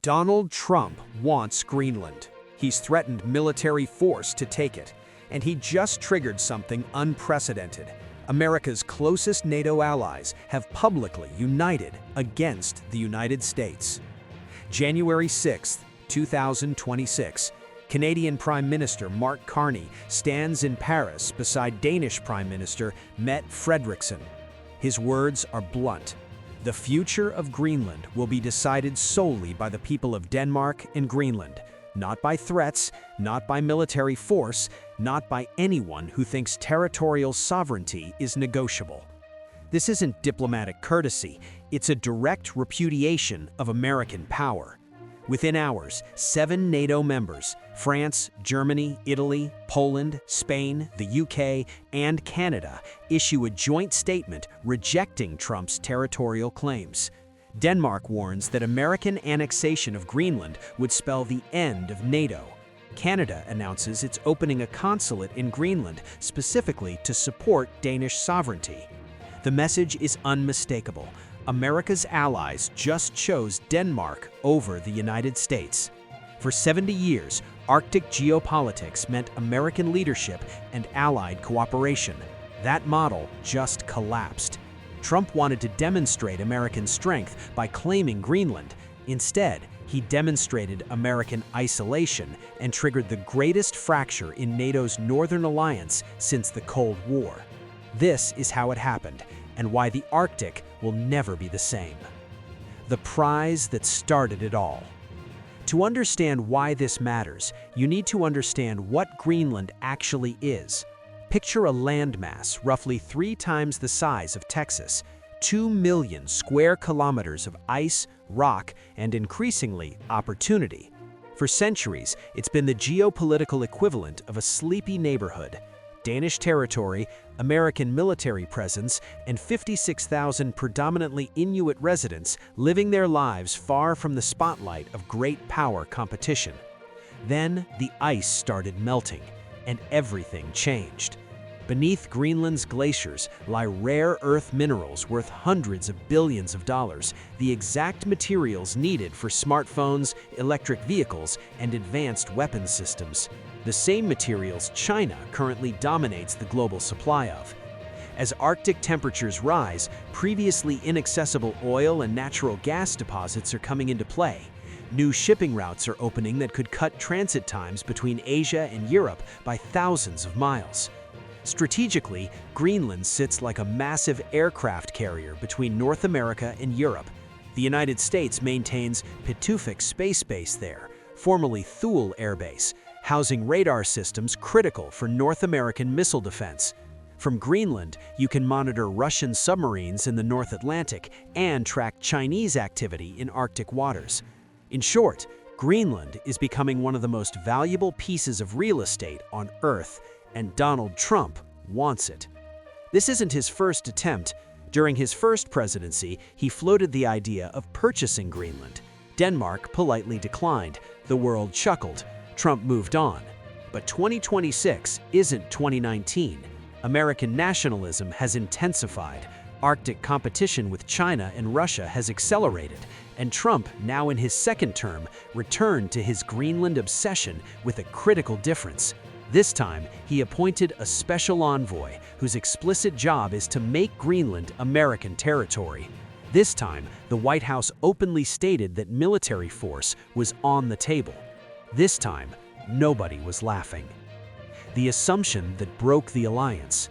Donald Trump wants Greenland. He's threatened military force to take it, and he just triggered something unprecedented. America's closest NATO allies have publicly united against the United States. January 6, 2026, Canadian Prime Minister Mark Carney stands in Paris beside Danish Prime Minister Mette Frederiksen. His words are blunt. The future of Greenland will be decided solely by the people of Denmark and Greenland, not by threats, not by military force, not by anyone who thinks territorial sovereignty is negotiable. This isn't diplomatic courtesy, it's a direct repudiation of American power. Within hours, 7 NATO members, France, Germany, Italy, Poland, Spain, the UK, and Canada, issue a joint statement rejecting Trump's territorial claims. Denmark warns that American annexation of Greenland would spell the end of NATO. Canada announces it's opening a consulate in Greenland specifically to support Danish sovereignty. The message is unmistakable. America's allies just chose Denmark over the United States. For 70 years, Arctic geopolitics meant American leadership and allied cooperation. That model just collapsed. Trump wanted to demonstrate American strength by claiming Greenland. Instead, he demonstrated American isolation and triggered the greatest fracture in NATO's Northern Alliance since the Cold War. This is how it happened, and why the Arctic will never be the same. The prize that started it all. To understand why this matters, you need to understand what Greenland actually is. Picture a landmass roughly 3 times the size of Texas, 2 million square kilometers of ice, rock, and increasingly, opportunity. For centuries, it's been the geopolitical equivalent of a sleepy neighborhood. Danish territory, American military presence, and 56,000 predominantly Inuit residents living their lives far from the spotlight of great power competition. Then the ice started melting, and everything changed. Beneath Greenland's glaciers lie rare earth minerals worth hundreds of billions of dollars, the exact materials needed for smartphones, electric vehicles, and advanced weapons systems. The same materials China currently dominates the global supply of. As Arctic temperatures rise, previously inaccessible oil and natural gas deposits are coming into play. New shipping routes are opening that could cut transit times between Asia and Europe by thousands of miles. Strategically, Greenland sits like a massive aircraft carrier between North America and Europe. The United States maintains Pitufik Space Base there, formerly Thule Air Base, housing radar systems critical for North American missile defense. From Greenland, you can monitor Russian submarines in the North Atlantic and track Chinese activity in Arctic waters. In short, Greenland is becoming one of the most valuable pieces of real estate on Earth, and Donald Trump wants it. This isn't his first attempt. During his first presidency, he floated the idea of purchasing Greenland. Denmark politely declined. The world chuckled. Trump moved on. But 2026 isn't 2019. American nationalism has intensified. Arctic competition with China and Russia has accelerated, and Trump, now in his second term, returned to his Greenland obsession with a critical difference. This time, he appointed a special envoy whose explicit job is to make Greenland American territory. This time, the White House openly stated that military force was on the table. This time, nobody was laughing. The assumption that broke the alliance.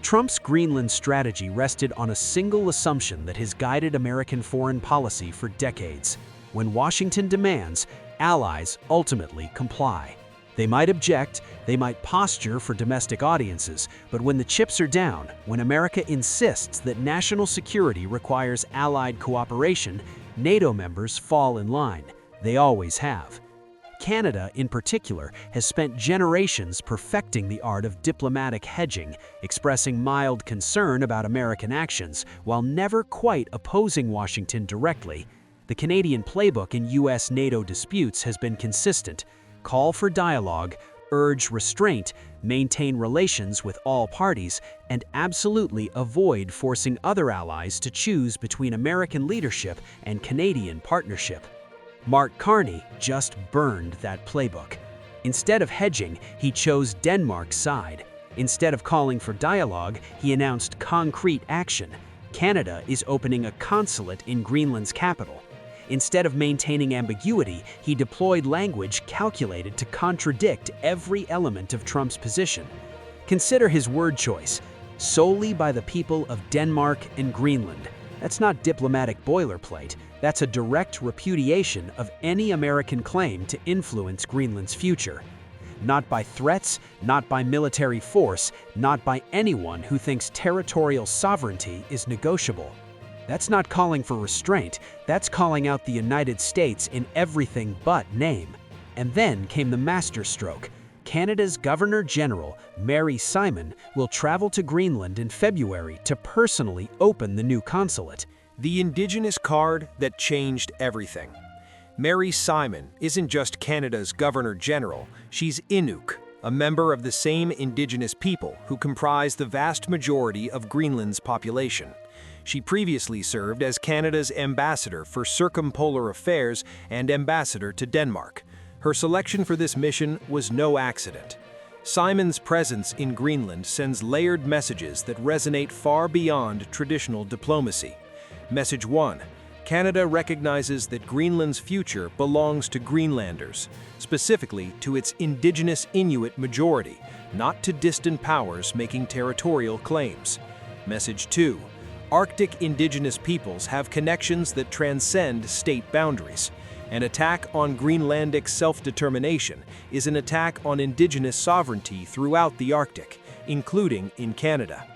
Trump's Greenland strategy rested on a single assumption that has guided American foreign policy for decades. When Washington demands, allies ultimately comply. They might object, they might posture for domestic audiences, but when the chips are down, when America insists that national security requires allied cooperation, NATO members fall in line. They always have. Canada, in particular, has spent generations perfecting the art of diplomatic hedging, expressing mild concern about American actions while never quite opposing Washington directly. The Canadian playbook in US-NATO disputes has been consistent. Call for dialogue, urge restraint, maintain relations with all parties, and absolutely avoid forcing other allies to choose between American leadership and Canadian partnership. Mark Carney just burned that playbook. Instead of hedging, he chose Denmark's side. Instead of calling for dialogue, he announced concrete action. Canada is opening a consulate in Greenland's capital. Instead of maintaining ambiguity, he deployed language calculated to contradict every element of Trump's position. Consider his word choice: solely by the people of Denmark and Greenland. That's not diplomatic boilerplate. That's a direct repudiation of any American claim to influence Greenland's future. Not by threats, not by military force, not by anyone who thinks territorial sovereignty is negotiable. That's not calling for restraint, that's calling out the United States in everything but name. And then came the masterstroke. Canada's Governor-General, Mary Simon, will travel to Greenland in February to personally open the new consulate. The Indigenous card that changed everything. Mary Simon isn't just Canada's Governor-General, she's Inuk, a member of the same Indigenous people who comprise the vast majority of Greenland's population. She previously served as Canada's ambassador for circumpolar affairs and ambassador to Denmark. Her selection for this mission was no accident. Simon's presence in Greenland sends layered messages that resonate far beyond traditional diplomacy. Message 1. Canada recognizes that Greenland's future belongs to Greenlanders, specifically to its Indigenous Inuit majority, not to distant powers making territorial claims. Message 2. Arctic Indigenous peoples have connections that transcend state boundaries. An attack on Greenlandic self-determination is an attack on Indigenous sovereignty throughout the Arctic, including in Canada.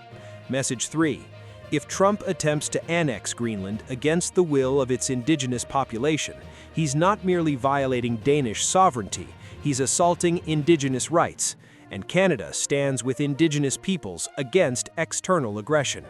Message 3. If Trump attempts to annex Greenland against the will of its Indigenous population, he's not merely violating Danish sovereignty, he's assaulting Indigenous rights, and Canada stands with Indigenous peoples against external aggression.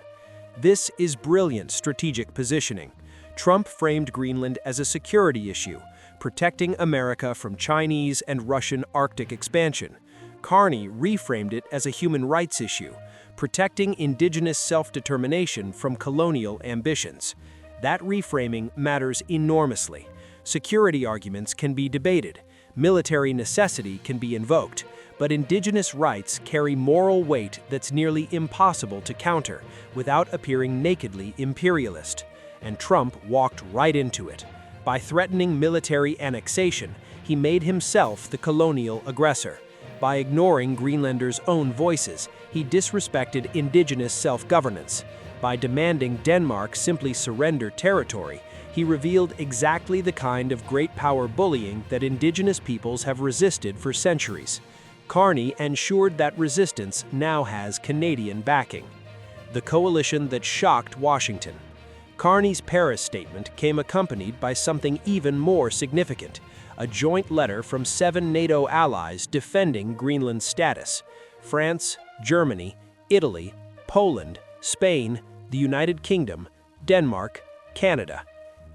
This is brilliant strategic positioning. Trump framed Greenland as a security issue, protecting America from Chinese and Russian Arctic expansion. Carney reframed it as a human rights issue, protecting Indigenous self-determination from colonial ambitions. That reframing matters enormously. Security arguments can be debated, military necessity can be invoked, but Indigenous rights carry moral weight that's nearly impossible to counter without appearing nakedly imperialist. And Trump walked right into it. By threatening military annexation, he made himself the colonial aggressor. By ignoring Greenlanders' own voices, he disrespected Indigenous self-governance. By demanding Denmark simply surrender territory, he revealed exactly the kind of great power bullying that Indigenous peoples have resisted for centuries. Carney ensured that resistance now has Canadian backing. The coalition that shocked Washington. Carney's Paris statement came accompanied by something even more significant, a joint letter from 7 NATO allies defending Greenland's status: France, Germany, Italy, Poland, Spain, the United Kingdom, Denmark, Canada.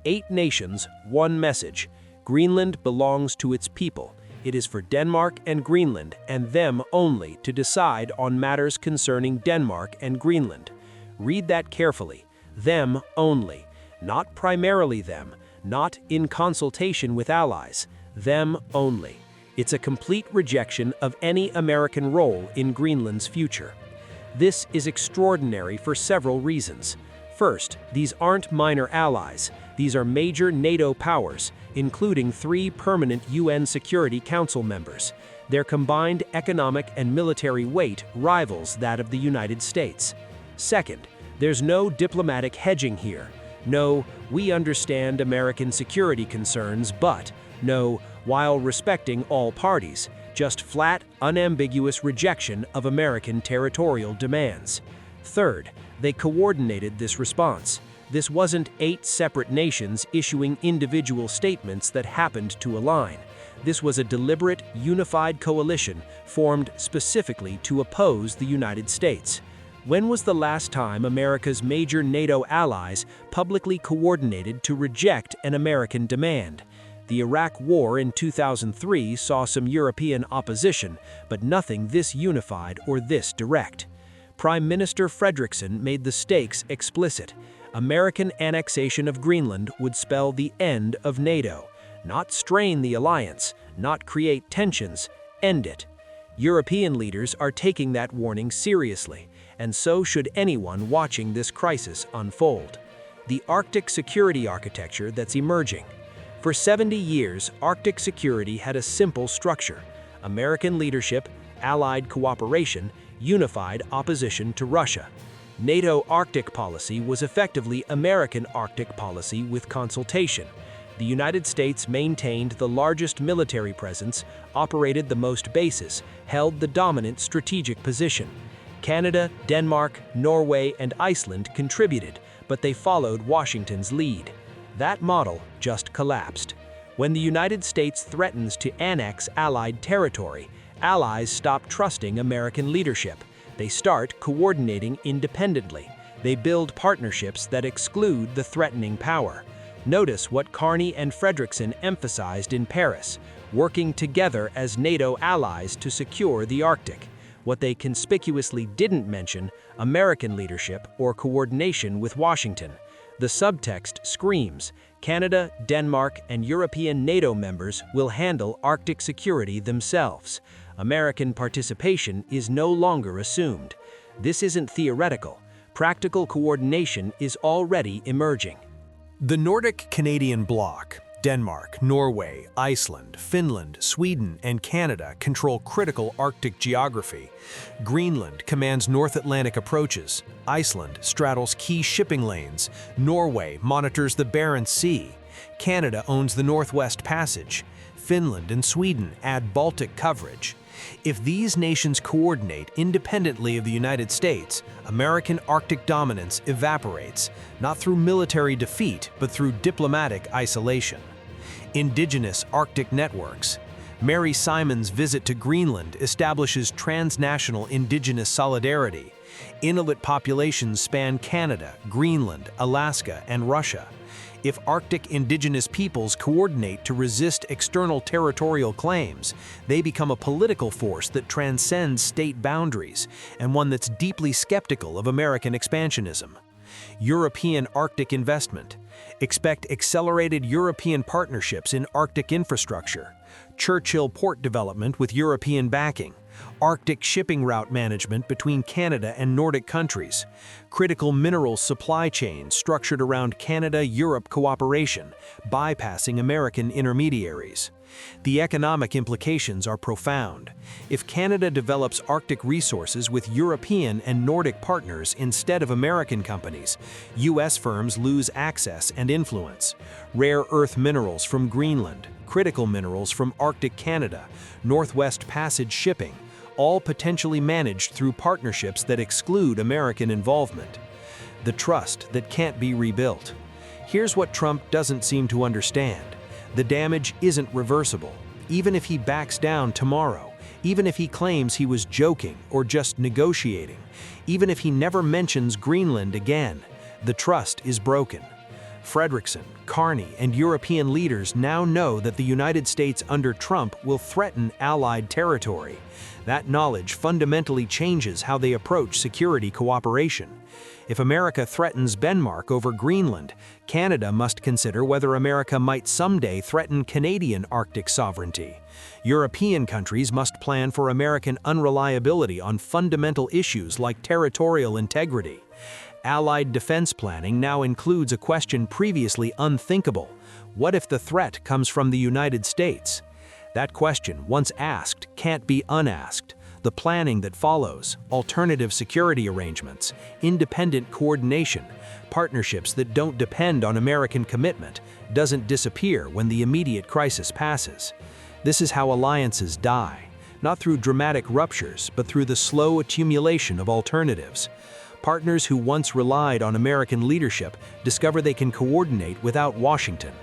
8 nations, one message: Greenland belongs to its people. It is for Denmark and Greenland, and them only, to decide on matters concerning Denmark and Greenland. Read that carefully. Them only. Not primarily them, not in consultation with allies. Them only. It's a complete rejection of any American role in Greenland's future. This is extraordinary for several reasons. First, these aren't minor allies. These are major NATO powers, including 3 permanent UN Security Council members. Their combined economic and military weight rivals that of the United States. Second, there's no diplomatic hedging here. No, we understand American security concerns, but no, while respecting all parties, just flat, unambiguous rejection of American territorial demands. Third, they coordinated this response. This wasn't 8 separate nations issuing individual statements that happened to align. This was a deliberate, unified coalition formed specifically to oppose the United States. When was the last time America's major NATO allies publicly coordinated to reject an American demand? The Iraq War in 2003 saw some European opposition, but nothing this unified or this direct. Prime Minister Frederickson made the stakes explicit. American annexation of Greenland would spell the end of NATO. not strain the alliance, not create tensions, end it. European leaders are taking that warning seriously, and so should anyone watching this crisis unfold. The Arctic security architecture that's emerging. For 70 years, Arctic security had a simple structure: American leadership, allied cooperation, unified opposition to Russia. NATO Arctic policy was effectively American Arctic policy with consultation. The United States maintained the largest military presence, operated the most bases, held the dominant strategic position. Canada, Denmark, Norway, and Iceland contributed, but they followed Washington's lead. That model just collapsed. When the United States threatens to annex Allied territory, allies stop trusting American leadership. They start coordinating independently. They build partnerships that exclude the threatening power. Notice what Carney and Frederickson emphasized in Paris: working together as NATO allies to secure the Arctic. What they conspicuously didn't mention: American leadership or coordination with Washington. The subtext screams: Canada, Denmark, and European NATO members will handle Arctic security themselves. American participation is no longer assumed. This isn't theoretical. Practical coordination is already emerging. The Nordic-Canadian bloc, Denmark, Norway, Iceland, Finland, Sweden, and Canada control critical Arctic geography. Greenland commands North Atlantic approaches. Iceland straddles key shipping lanes. Norway monitors the Barents Sea. Canada owns the Northwest Passage. Finland and Sweden add Baltic coverage. If these nations coordinate independently of the United States, American Arctic dominance evaporates, not through military defeat, but through diplomatic isolation. Indigenous Arctic networks. Mary Simon's visit to Greenland establishes transnational indigenous solidarity. Inuit populations span Canada, Greenland, Alaska, and Russia. If Arctic indigenous peoples coordinate to resist external territorial claims, they become a political force that transcends state boundaries, and one that's deeply skeptical of American expansionism. European Arctic investment. Expect accelerated European partnerships in Arctic infrastructure. Churchill port development with European backing. Arctic shipping route management between Canada and Nordic countries. Critical minerals supply chains structured around Canada-Europe cooperation, bypassing American intermediaries. The economic implications are profound. If Canada develops Arctic resources with European and Nordic partners instead of American companies, U.S. firms lose access and influence. Rare earth minerals from Greenland, critical minerals from Arctic Canada, Northwest Passage shipping, all potentially managed through partnerships that exclude American involvement. The trust that can't be rebuilt. Here's what Trump doesn't seem to understand. The damage isn't reversible. Even if he backs down tomorrow, even if he claims he was joking or just negotiating, even if he never mentions Greenland again, the trust is broken. Frederickson, Carney, and European leaders now know that the United States under Trump will threaten Allied territory. That knowledge fundamentally changes how they approach security cooperation. If America threatens Denmark over Greenland, Canada must consider whether America might someday threaten Canadian Arctic sovereignty. European countries must plan for American unreliability on fundamental issues like territorial integrity. Allied defense planning now includes a question previously unthinkable: what if the threat comes from the United States? That question, once asked, can't be unasked. The planning that follows, alternative security arrangements, independent coordination, partnerships that don't depend on American commitment, doesn't disappear when the immediate crisis passes. This is how alliances die, not through dramatic ruptures, but through the slow accumulation of alternatives. Partners who once relied on American leadership discover they can coordinate without Washington.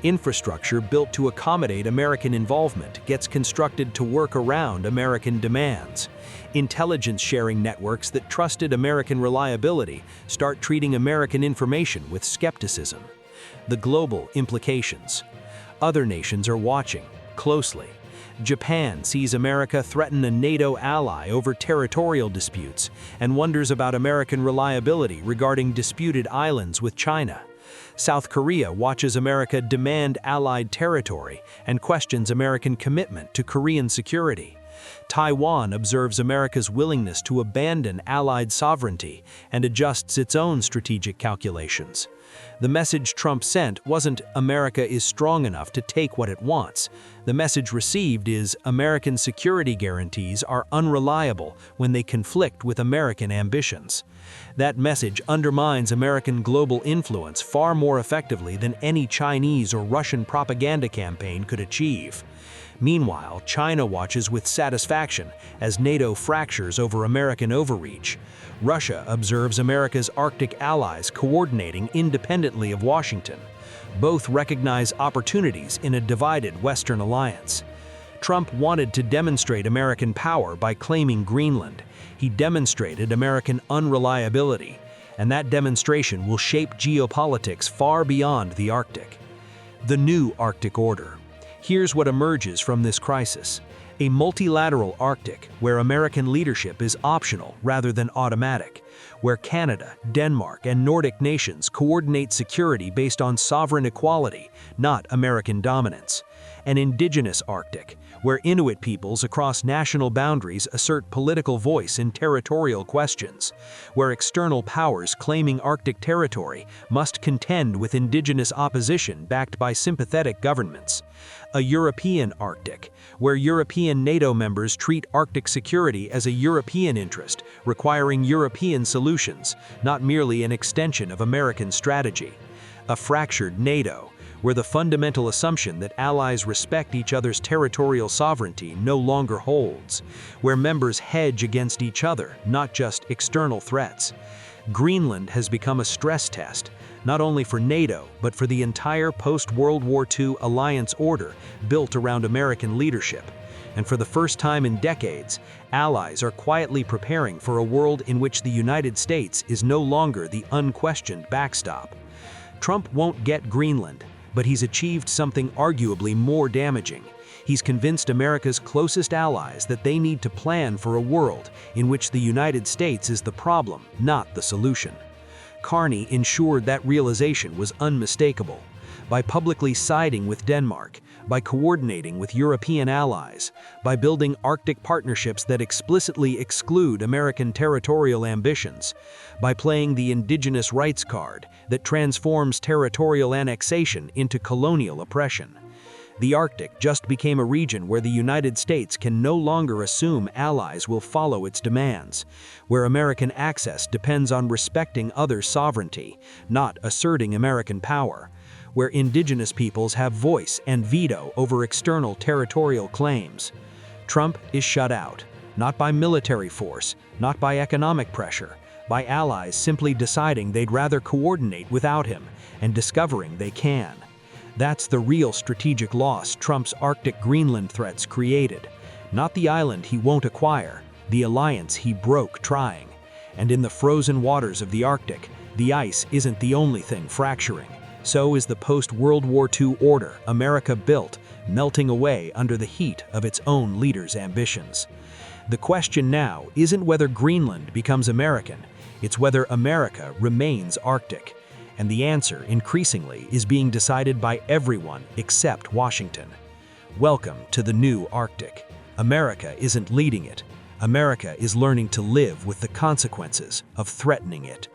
Infrastructure built to accommodate American involvement gets constructed to work around American demands. Intelligence-sharing networks that trusted American reliability start treating American information with skepticism. The global implications. Other nations are watching closely. Japan sees America threaten a NATO ally over territorial disputes and wonders about American reliability regarding disputed islands with China. South Korea watches America demand allied territory and questions American commitment to Korean security. Taiwan observes America's willingness to abandon allied sovereignty and adjusts its own strategic calculations. The message Trump sent wasn't "America is strong enough to take what it wants." The message received is American security guarantees are unreliable when they conflict with American ambitions. That message undermines American global influence far more effectively than any Chinese or Russian propaganda campaign could achieve. Meanwhile, China watches with satisfaction as NATO fractures over American overreach. Russia observes America's Arctic allies coordinating independently of Washington. Both recognize opportunities in a divided Western alliance. Trump wanted to demonstrate American power by claiming Greenland. He demonstrated American unreliability, and that demonstration will shape geopolitics far beyond the Arctic. The new Arctic order. Here's what emerges from this crisis: a multilateral Arctic where American leadership is optional rather than automatic, where Canada, Denmark, and Nordic nations coordinate security based on sovereign equality, not American dominance. An indigenous Arctic, where Inuit peoples across national boundaries assert political voice in territorial questions, where external powers claiming Arctic territory must contend with indigenous opposition backed by sympathetic governments. A European Arctic, where European NATO members treat Arctic security as a European interest, requiring European solutions, not merely an extension of American strategy. A fractured NATO, where the fundamental assumption that allies respect each other's territorial sovereignty no longer holds, where members hedge against each other, not just external threats. Greenland has become a stress test, not only for NATO, but for the entire post-World War II alliance order built around American leadership. And for the first time in decades, allies are quietly preparing for a world in which the United States is no longer the unquestioned backstop. Trump won't get Greenland, but he's achieved something arguably more damaging. He's convinced America's closest allies that they need to plan for a world in which the United States is the problem, not the solution. Carney ensured that realization was unmistakable. By publicly siding with Denmark, by coordinating with European allies, by building Arctic partnerships that explicitly exclude American territorial ambitions, by playing the indigenous rights card that transforms territorial annexation into colonial oppression. The Arctic just became a region where the United States can no longer assume allies will follow its demands, where American access depends on respecting other sovereignty, not asserting American power, where indigenous peoples have voice and veto over external territorial claims. Trump is shut out, not by military force, not by economic pressure, by allies simply deciding they'd rather coordinate without him and discovering they can. That's the real strategic loss Trump's Arctic Greenland threats created. Not the island he won't acquire, the alliance he broke trying. And in the frozen waters of the Arctic, the ice isn't the only thing fracturing. So is the post-World War II order America built, melting away under the heat of its own leaders' ambitions. The question now isn't whether Greenland becomes American, it's whether America remains Arctic. And the answer, increasingly, is being decided by everyone except Washington. Welcome to the new Arctic. America isn't leading it. America is learning to live with the consequences of threatening it.